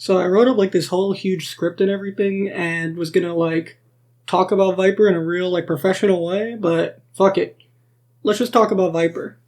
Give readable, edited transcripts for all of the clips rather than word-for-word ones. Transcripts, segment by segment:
So I wrote up like this whole huge script and everything and was gonna like talk about Viper in a real like professional way, but fuck it. Let's just talk about Viper.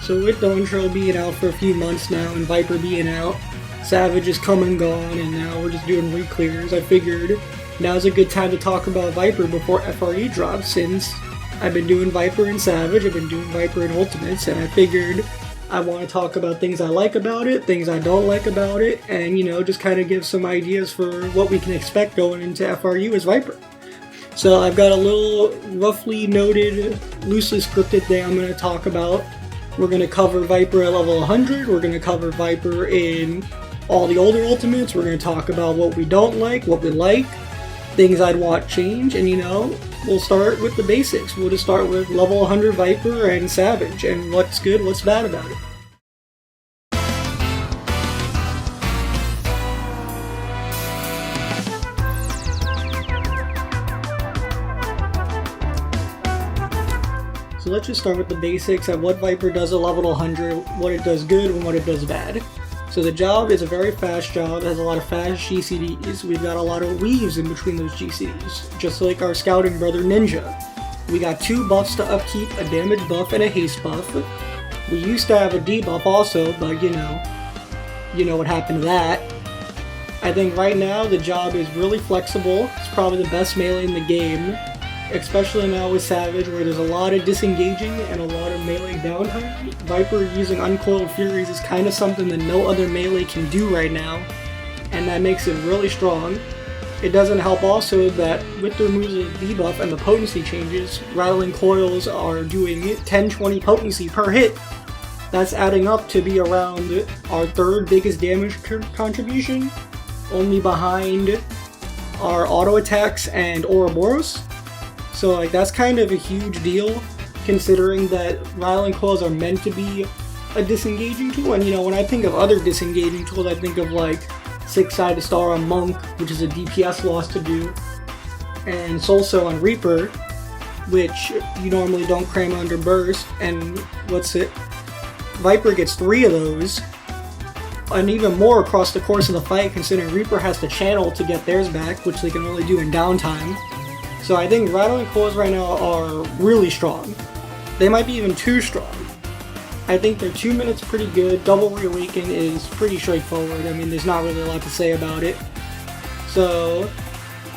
So with Dawn Trail being out for a few months now and Viper being out, Savage is come and gone, and now we're just doing re-clears. I figured now's a good time to talk about Viper before FRE drops, since I've been doing Viper and Savage, I've been doing Viper and Ultimates, and I figured I want to talk about things I like about it, things I don't like about it, and just kind of give some ideas for what we can expect going into FRU as Viper. So I've got a little roughly noted, loosely scripted thing I'm going to talk about. We're going to cover Viper at level 100, we're going to cover Viper in all the older Ultimates, we're going to talk about what we don't like, what we like, things I'd want change, and we'll start with the basics. We'll just start with level 100 Viper and Savage, and what's good, what's bad about it. So let's just start with the basics of what Viper does at level 100, what it does good and what it does bad. So the job is a very fast job, it has a lot of fast GCDs, we've got a lot of weaves in between those GCDs, just like our scouting brother Ninja. We got 2 buffs to upkeep, a damage buff and a haste buff. We used to have a debuff also, but you know what happened to that. I think right now the job is really flexible, it's probably the best melee in the game. Especially now with Savage, where there's a lot of disengaging and a lot of melee downtime. Viper using Uncoiled Furies is kind of something that no other melee can do right now, and that makes it really strong. It doesn't help also that with the removal of the debuff and the potency changes, Rattling Coils are doing 10-20 potency per hit. That's adding up to be around our 3rd biggest damage contribution, only behind our auto attacks and Ouroboros. So that's kind of a huge deal, considering that Rattling Coils are meant to be a disengaging tool. And when I think of other disengaging tools, I think of like 6-sided Star on Monk, which is a DPS loss to do, and Soulso on Reaper, which you normally don't cram under Burst, and Viper gets 3 of those, and even more across the course of the fight, considering Reaper has to channel to get theirs back, which they can only do in downtime. So I think Rattling Coils right now are really strong. They might be even too strong. I think their 2 minutes pretty good. Double Reawaken is pretty straightforward. I mean, there's not really a lot to say about it. So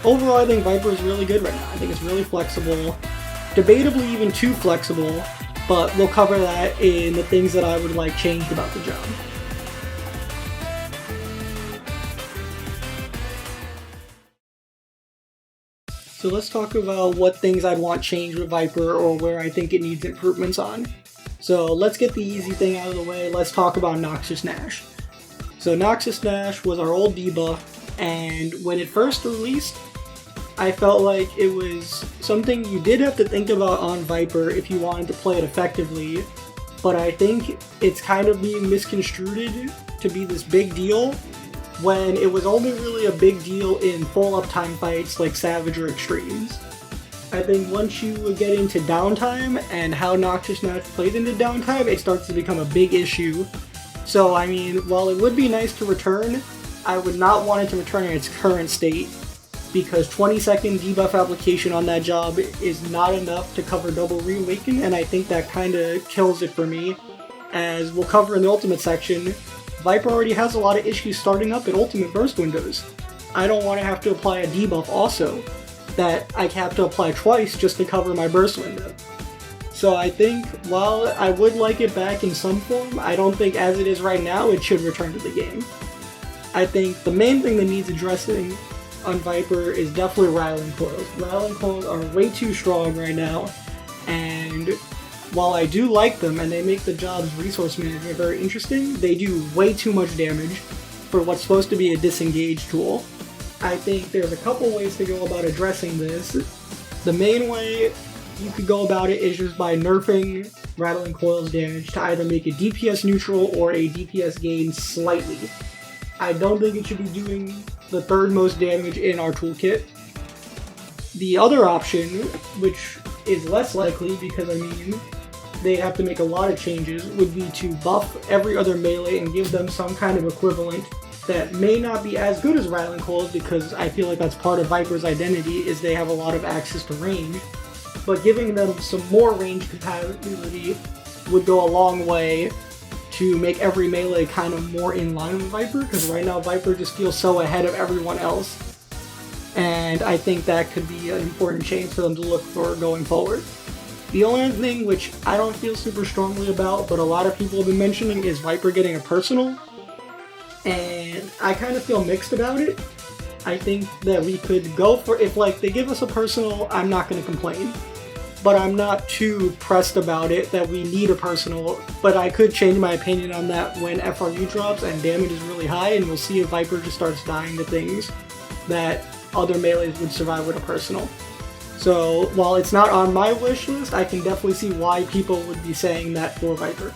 overall, I think Viper is really good right now. I think it's really flexible. Debatably even too flexible, but we'll cover that in the things that I would like changed about the job. So let's talk about what things I'd want changed with Viper or where I think it needs improvements on. So let's get the easy thing out of the way, let's talk about Noxious Gnash. So Noxious Gnash was our old debuff, and when it first released, I felt like it was something you did have to think about on Viper if you wanted to play it effectively, but I think it's kind of being misconstrued to be this big deal, when it was only really a big deal in full uptime fights like Savage or Extremes. I think once you get into downtime and how Noxious Gnash plays into downtime, it starts to become a big issue. So I mean, while it would be nice to return, I would not want it to return in its current state, because 20-second debuff application on that job is not enough to cover double reawaken, and I think that kinda kills it for me. As we'll cover in the Ultimate section, Viper already has a lot of issues starting up in Ultimate Burst windows. I don't want to have to apply a debuff also, that I have to apply twice just to cover my burst window. So I think, while I would like it back in some form, I don't think as it is right now it should return to the game. I think the main thing that needs addressing on Viper is definitely Rattling Coils. Rattling Coils are way too strong right now, and while I do like them and they make the job's resource management very interesting, they do way too much damage for what's supposed to be a disengage tool. I think there's a couple ways to go about addressing this. The main way you could go about it is just by nerfing Rattling Coil's damage to either make it DPS neutral or a DPS gain slightly. I don't think it should be doing the third most damage in our toolkit. The other option, which is less likely because they have to make a lot of changes, would be to buff every other melee and give them some kind of equivalent that may not be as good as Rattling Coils, because I feel like that's part of Viper's identity, is they have a lot of access to range. But giving them some more range compatibility would go a long way to make every melee kind of more in line with Viper, because right now Viper just feels so ahead of everyone else. And I think that could be an important change for them to look for going forward. The only other thing which I don't feel super strongly about, but a lot of people have been mentioning, is Viper getting a personal. And I kind of feel mixed about it. I think that we could go for, if they give us a personal, I'm not going to complain. But I'm not too pressed about it that we need a personal. But I could change my opinion on that when FRU drops and damage is really high, and we'll see if Viper just starts dying to things that other melees would survive with a personal. So while it's not on my wish list, I can definitely see why people would be saying that for Viper.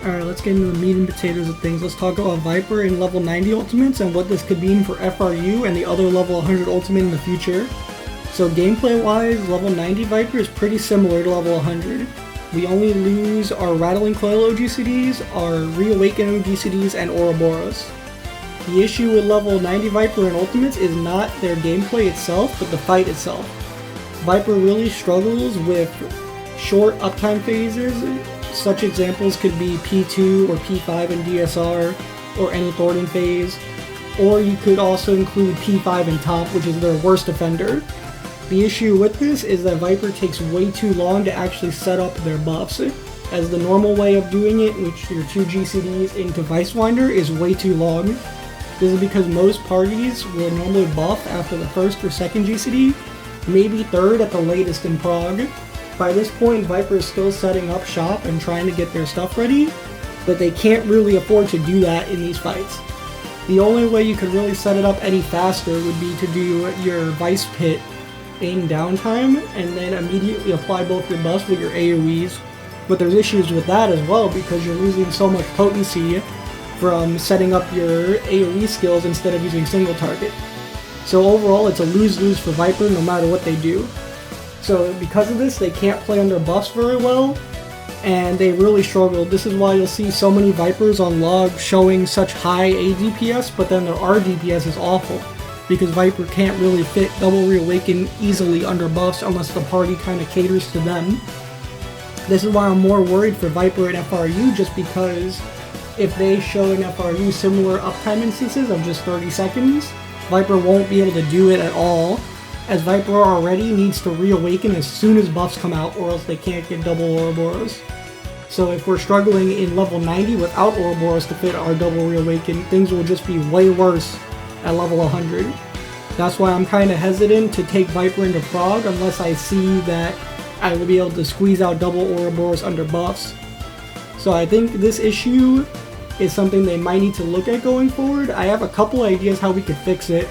Alright, let's get into the meat and potatoes of things. Let's talk about Viper in level 90 ultimates and what this could mean for FRU and the other level 100 ultimate in the future. So gameplay wise, level 90 Viper is pretty similar to level 100. We only lose our Rattling Coil OGCDs, our Reawaken OGCDs, and Ouroboros. The issue with level 90 Viper and ultimates is not their gameplay itself, but the fight itself. Viper really struggles with short uptime phases. Such examples could be P2 or P5 in DSR, or any Thornton phase, or you could also include P5 in top, which is their worst offender. The issue with this is that Viper takes way too long to actually set up their buffs, as the normal way of doing it, which your 2 GCDs into Vicewinder, is way too long. This is because most parties will normally buff after the first or second GCD, maybe third at the latest in Prague. By this point, Viper is still setting up shop and trying to get their stuff ready, but they can't really afford to do that in these fights. The only way you could really set it up any faster would be to do your Vice Pit in downtime, and then immediately apply both your buffs with your AoEs. But there's issues with that as well, because you're losing so much potency from setting up your AoE skills instead of using single target. So overall, it's a lose-lose for Viper no matter what they do. So because of this, they can't play under buffs very well, and they really struggle. This is why you'll see so many Vipers on log showing such high ADPS, but then their RDPS is awful, because Viper can't really fit double reawaken easily under buffs unless the party kind of caters to them. This is why I'm more worried for Viper and FRU, just because if they show in FRU similar uptime instances of just 30 seconds, Viper won't be able to do it at all, as Viper already needs to reawaken as soon as buffs come out, or else they can't get double Ouroboros. So if we're struggling in level 90 without Ouroboros to fit our double reawaken, things will just be way worse at level 100. That's why I'm kind of hesitant to take Viper into Prague unless I see that I will be able to squeeze out double Ouroboros under buffs. So I think this issue is something they might need to look at going forward. I have a couple ideas how we could fix it,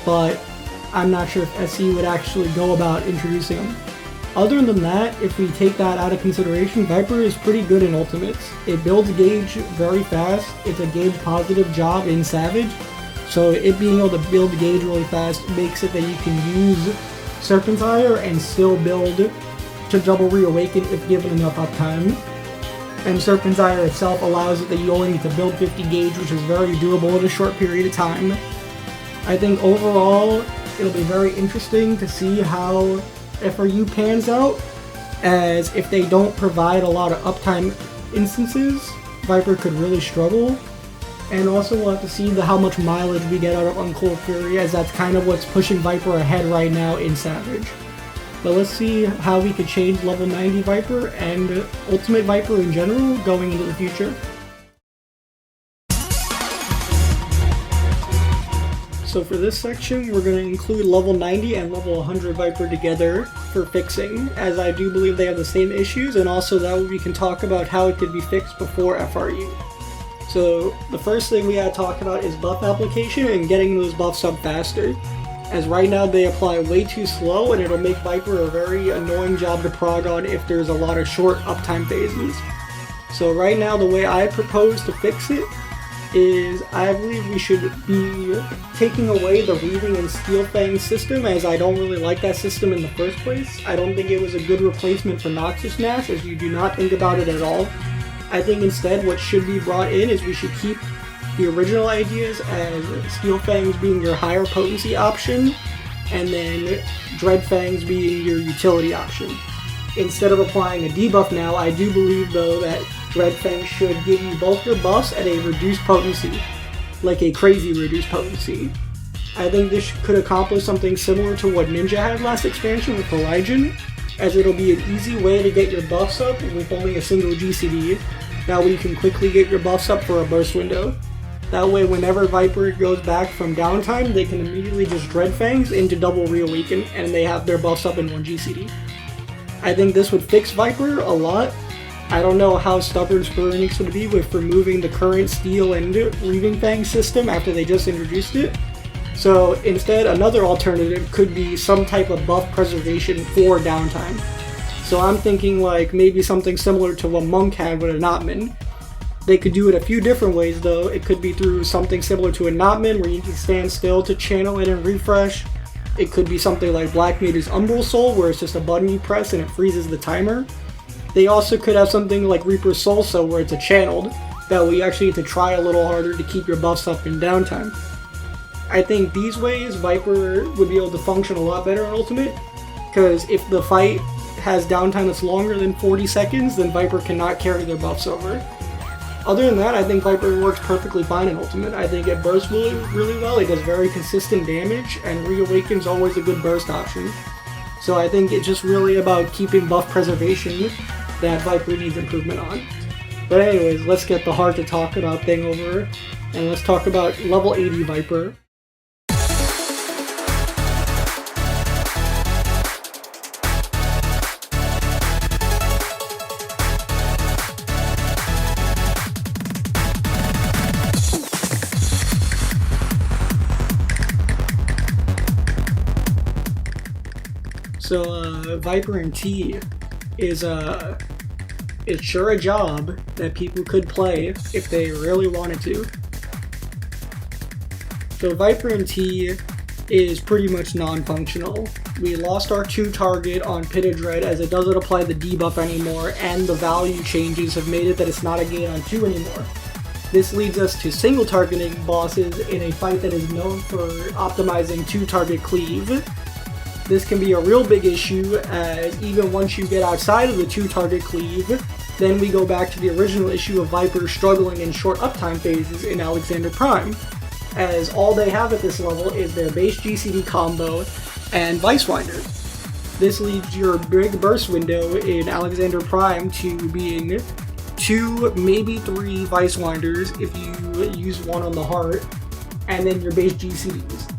but I'm not sure if SE would actually go about introducing them. Other than that, if we take that out of consideration, Viper is pretty good in ultimates. It builds gauge very fast. It's a gauge positive job in Savage, so it being able to build gauge really fast makes it that you can use Serpent's Ire and still build to double reawaken if given enough uptime. And Serpent's Ire itself allows it that you only need to build 50 gauge, which is very doable in a short period of time. I think overall, it'll be very interesting to see how FRU pans out, as if they don't provide a lot of uptime instances, Viper could really struggle. And also we'll have to see how much mileage we get out of Uncold Fury, as that's kind of what's pushing Viper ahead right now in Savage. But let's see how we could change level 90 Viper and Ultimate Viper in general going into the future. So for this section, we're going to include level 90 and level 100 Viper together for fixing, as I do believe they have the same issues, and also that way we can talk about how it could be fixed before FRU. So the first thing we gotta talk about is buff application and getting those buffs up faster, as right now they apply way too slow and it'll make Viper a very annoying job to prog on if there's a lot of short uptime phases. So right now the way I propose to fix it is I believe we should be taking away the Weaving and Steel Fang system, as I don't really like that system in the first place. I don't think it was a good replacement for Noxus Mass, as you do not think about it at all. I think instead what should be brought in is we should keep the original ideas as Steel Fangs being your higher potency option, and then Dread Fangs being your utility option. Instead of applying a debuff now, I do believe though that Dread Fangs should give you both your buffs at a reduced potency, like a crazy reduced potency. I think this could accomplish something similar to what Ninja had last expansion with Horizon, as it'll be an easy way to get your buffs up with only a single GCD. That way you can quickly get your buffs up for a burst window. That way whenever Viper goes back from downtime, they can immediately just Dread Fangs into double Reawaken, and they have their buffs up in one GCD. I think this would fix Viper a lot. I don't know how stubborn Square Enix would be with removing the current Steel and Weaving Fang system after they just introduced it. So instead, another alternative could be some type of buff preservation for downtime. So I'm thinking like maybe something similar to what Monk had with a Knotman. They could do it a few different ways though. It could be through something similar to a Knotman where you can stand still to channel it and refresh. It could be something like Black Mage's Umbral Soul, where it's just a button you press and it freezes the timer. They also could have something like Reaper's Soul Cell, where it's a channeled, that way you actually have to try a little harder to keep your buffs up in downtime. I think these ways Viper would be able to function a lot better in Ultimate, because if the fight has downtime that's longer than 40 seconds, then Viper cannot carry their buffs over. Other than that, I think Viper works perfectly fine in Ultimate. I think it bursts really well, it does very consistent damage, and Reawaken's always a good burst option. So I think it's just really about keeping buff preservation that Viper needs improvement on. But anyways, let's get the hard to talk about thing over, and let's talk about level 80 Viper. So Viper and T is it's sure a job that people could play if they really wanted to. So Viper and T is pretty much non-functional. We lost our 2 target on Pit of Dread, as it doesn't apply the debuff anymore, and the value changes have made it that it's not a gain on 2 anymore. This leads us to single targeting bosses in a fight that is known for optimizing 2 target cleave. This can be a real big issue, as even once you get outside of the 2 target cleave, then we go back to the original issue of Viper struggling in short uptime phases in Alexander Prime, as all they have at this level is their base GCD combo and Vicewinder. This leads your big burst window in Alexander Prime to being 2, maybe 3 Vicewinders if you use one on the heart, and then your base GCDs.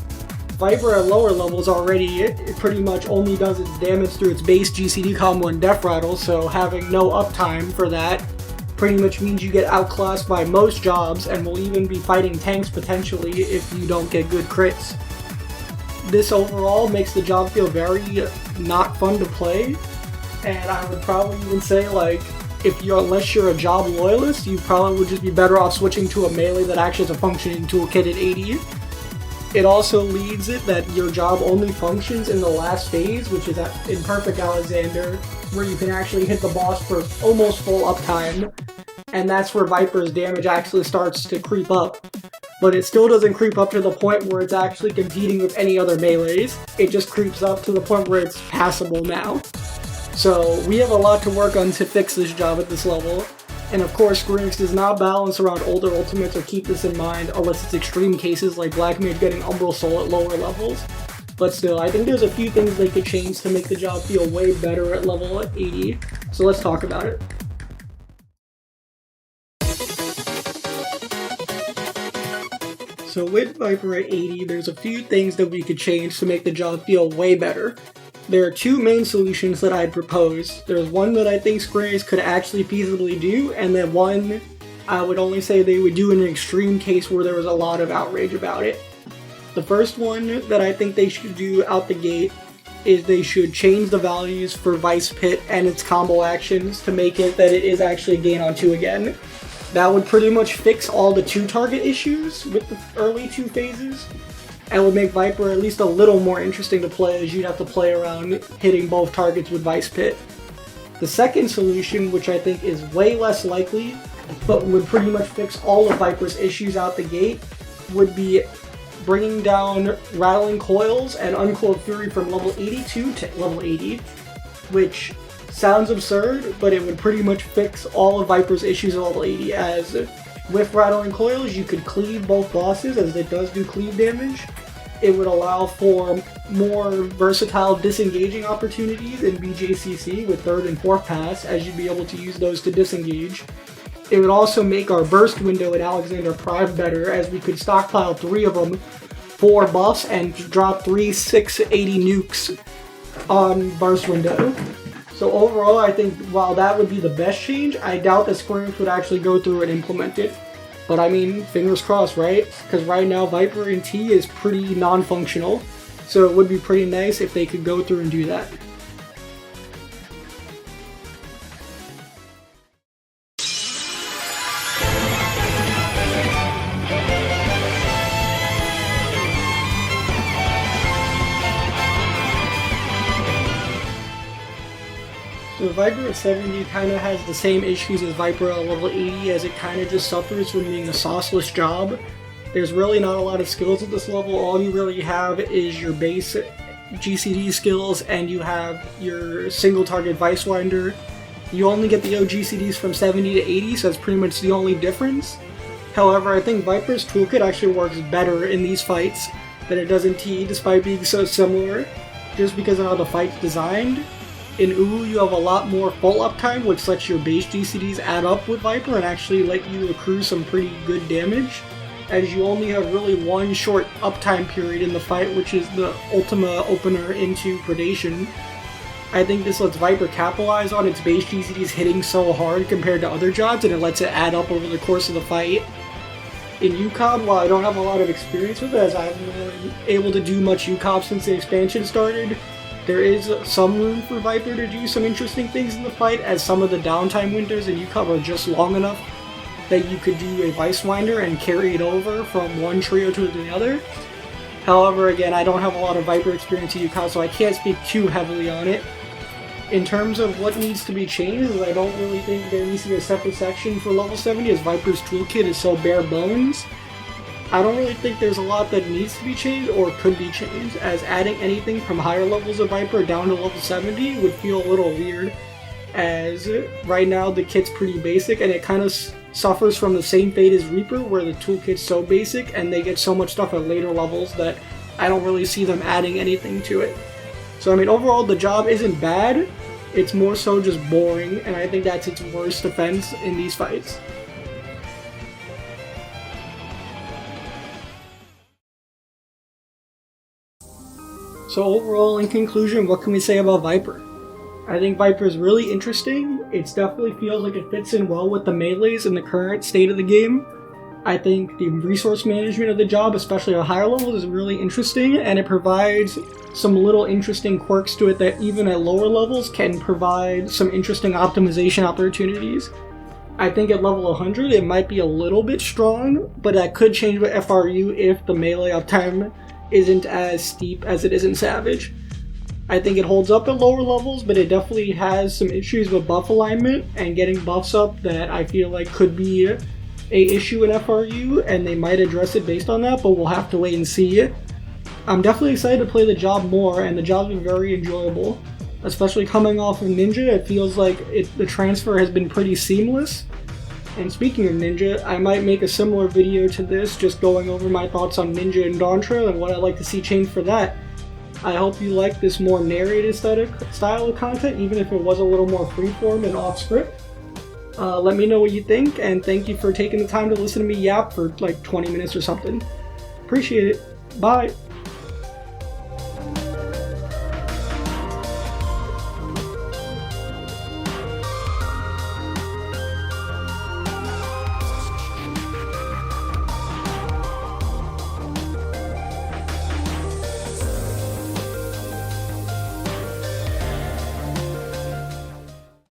Viper at lower levels already, it pretty much only does its damage through its base GCD combo and Death Rattle, so having no uptime for that pretty much means you get outclassed by most jobs and will even be fighting tanks potentially if you don't get good crits. This overall makes the job feel very not fun to play, and I would probably even say like unless you're a job loyalist, you probably would just be better off switching to a melee that actually has a functioning toolkit at 80. It also leads it that your job only functions in the last phase, which is in Perfect Alexander, where you can actually hit the boss for almost full uptime, and that's where Viper's damage actually starts to creep up. But it still doesn't creep up to the point where it's actually competing with any other melees. It just creeps up to the point where it's passable now. So we have a lot to work on to fix this job at this level. And of course, Square Enix does not balance around older ultimates or keep this in mind unless it's extreme cases like Black Mage getting Umbral Soul at lower levels. But still, I think there's a few things they could change to make the job feel way better at level 80. So let's talk about it. So with Viper at 80, there's a few things that we could change to make the job feel way better. There are two main solutions that I'd propose. There's one that I think Square Enix could actually feasibly do, and then one I would only say they would do in an extreme case where there was a lot of outrage about it. The first one that I think they should do out the gate is they should change the values for Vice Pit and its combo actions to make it that it is actually gain on 2 again. That would pretty much fix all the 2-target issues with the early 2 phases, and would make Viper at least a little more interesting to play, as you'd have to play around hitting both targets with Vice Pit. The second solution, which I think is way less likely, but would pretty much fix all of Viper's issues out the gate, would be bringing down Rattling Coils and Uncoiled Fury from level 82 to level 80, which sounds absurd, but it would pretty much fix all of Viper's issues at level 80, as with Rattling Coils you could cleave both bosses, as it does do cleave damage. It would allow for more versatile disengaging opportunities in BJCC with 3rd and 4th pass, as you'd be able to use those to disengage. It would also make our burst window in Alexander Prime better, as we could stockpile 3 of them for buffs and drop 3 680 nukes on burst window. So overall, I think while that would be the best change, I doubt that Square Enix would actually go through and implement it. But I mean, fingers crossed, right? Because right now Viper in T is pretty non-functional, so it would be pretty nice if they could go through and do that. So Viper at 70 kind of has the same issues as Viper at level 80, as it kind of just suffers from being a sauceless job. There's really not a lot of skills at this level. All you really have is your base GCD skills, and you have your single target Vice Winder. You only get the OGCDs from 70 to 80, so that's pretty much the only difference. However, I think Viper's toolkit actually works better in these fights than it does in T, despite being so similar, just because of how the fight's designed. In UU, you have a lot more full uptime, which lets your base GCDs add up with Viper and actually let you accrue some pretty good damage, as you only have really one short uptime period in the fight, which is the Ultima opener into Predation. I think this lets Viper capitalize on its base GCDs hitting so hard compared to other jobs, and it lets it add up over the course of the fight. In UCOB, while I don't have a lot of experience with it, as I haven't been able to do much UCOB since the expansion started, there is some room for Viper to do some interesting things in the fight, as some of the downtime windows in UCOB are just long enough that you could do a Vice Winder and carry it over from one trio to the other. However, again, I don't have a lot of Viper experience in UCOB, so I can't speak too heavily on it. In terms of what needs to be changed, I don't really think there needs to be a separate section for level 70, as Viper's toolkit is so bare bones. I don't really think there's a lot that needs to be changed or could be changed, as adding anything from higher levels of Viper down to level 70 would feel a little weird, as right now the kit's pretty basic and it kind of suffers from the same fate as Reaper, where the toolkit's so basic and they get so much stuff at later levels that I don't really see them adding anything to it. So I mean, overall the job isn't bad, it's more so just boring, and I think that's its worst offense in these fights. So overall, in conclusion, what can we say about Viper? I think Viper is really interesting. It definitely feels like it fits in well with the melees in the current state of the game. I think the resource management of the job, especially at higher levels, is really interesting, and it provides some little interesting quirks to it that even at lower levels can provide some interesting optimization opportunities. I think at level 100 it might be a little bit strong, but that could change with FRU if the melee uptime isn't as steep as it is in Savage. I think it holds up at lower levels, but it definitely has some issues with buff alignment and getting buffs up that I feel like could be a issue in FRU, and they might address it based on that, but we'll have to wait and see. I'm definitely excited to play the job more, and the job's been very enjoyable. Especially coming off of Ninja, it feels like the transfer has been pretty seamless. And speaking of Ninja, I might make a similar video to this, just going over my thoughts on Ninja and Dawn Trail and what I'd like to see change for that. I hope you like this more narrated style of content, even if it was a little more freeform and off script. Let me know what you think, and thank you for taking the time to listen to me yap for like 20 minutes or something. Appreciate it. Bye.